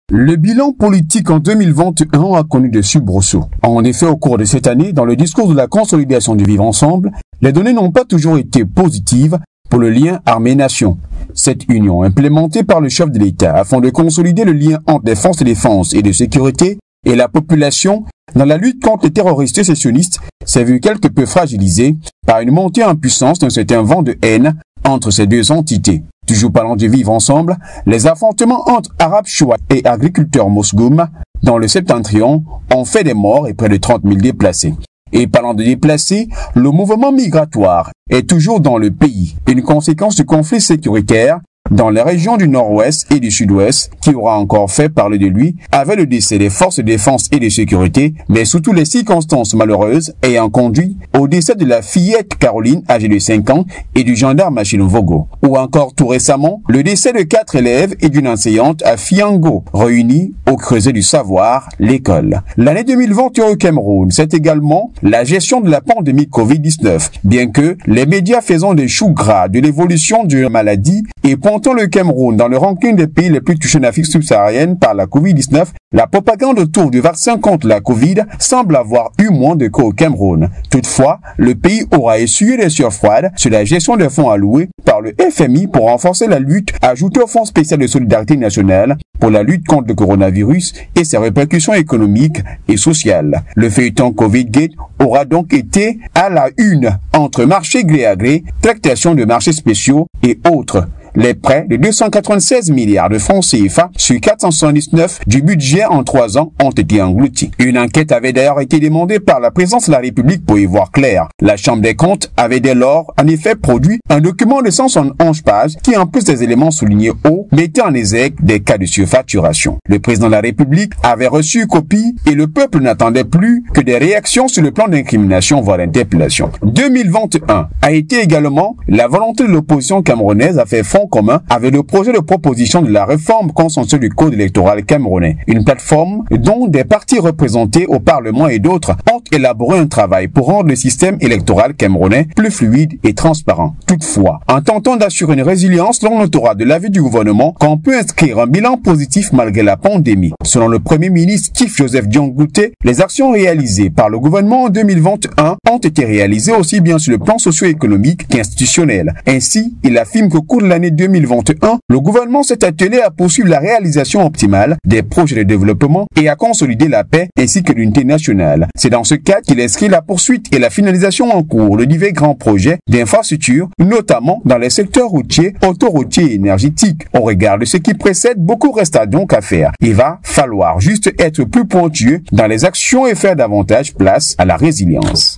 Le bilan politique en 2021 a connu des soubresauts. En effet, au cours de cette année, dans le discours de la consolidation du vivre ensemble, les données n'ont pas toujours été positives pour le lien armée-nation. Cette union, implémentée par le chef de l'État afin de consolider le lien entre les forces de défense et de sécurité et la population dans la lutte contre les terroristes sécessionnistes, s'est vue quelque peu fragilisée par une montée en puissance d'un certain vent de haine entre ces deux entités. Toujours parlant du vivre ensemble, les affrontements entre Arabes Choua et agriculteurs Mosgoum dans le septentrion ont fait des morts et près de 30 000 déplacés. Et parlant de déplacés, le mouvement migratoire est toujours dans le pays, une conséquence du conflit sécuritaire dans les régions du nord-ouest et du sud-ouest, qui aura encore fait parler de lui avec le décès des forces de défense et de sécurité, mais surtout les circonstances malheureuses ayant conduit au décès de la fillette Caroline, âgée de 5 ans, et du gendarme Achille Vogo. Ou encore tout récemment, le décès de 4 élèves et d'une enseignante à Fiango, réunis au creuset du savoir, l'école. L'année 2021 au Cameroun, c'est également la gestion de la pandémie Covid-19, bien que les médias faisant des choux gras de l'évolution de la maladie et pointant le Cameroun dans le ranking des pays les plus touchés en Afrique subsaharienne par la Covid-19, la propagande autour du vaccin contre la Covid semble avoir eu moins de cas au Cameroun. Toutefois, le pays aura essuyé des sueurs froides sur la gestion des fonds alloués par le FMI pour renforcer la lutte, ajouté au Fonds spécial de solidarité nationale pour la lutte contre le coronavirus et ses répercussions économiques et sociales. Le feuilleton Covid-Gate aura donc été à la une entre marché gré à gré, tractation de marchés spéciaux et autres. Les prêts de 296 milliards de francs CFA sur 479 du budget en 3 ans ont été engloutis. Une enquête avait d'ailleurs été demandée par la présidence de la République pour y voir clair. La Chambre des comptes avait dès lors en effet produit un document de 171 pages qui, en plus des éléments soulignés haut, mettait en exergue des cas de surfacturation. Le président de la République avait reçu copie et le peuple n'attendait plus que des réactions sur le plan d'incrimination voire d'interpellation. 2021 a été également la volonté de l'opposition camerounaise à faire front commun avec le projet de proposition de la réforme consensuelle du code électoral camerounais, une plateforme dont des partis représentés au Parlement et d'autres ont élaboré un travail pour rendre le système électoral camerounais plus fluide et transparent. Toutefois, en tentant d'assurer une résilience, l'on notera de l'avis du gouvernement qu'on peut inscrire un bilan positif malgré la pandémie. Selon le Premier ministre Joseph Diongouté, les actions réalisées par le gouvernement en 2021 ont été réalisées aussi bien sur le plan socio-économique qu'institutionnel. Ainsi, il affirme qu'au cours de l'année 2021, le gouvernement s'est attelé à poursuivre la réalisation optimale des projets de développement et à consolider la paix ainsi que l'unité nationale. C'est dans ce cadre qu'il inscrit la poursuite et la finalisation en cours de divers grands projets d'infrastructure, notamment dans les secteurs routiers, autoroutiers et énergétiques. Au regard de ce qui précède, beaucoup reste donc à faire. Il va falloir juste être plus pointueux dans les actions et faire davantage place à la résilience.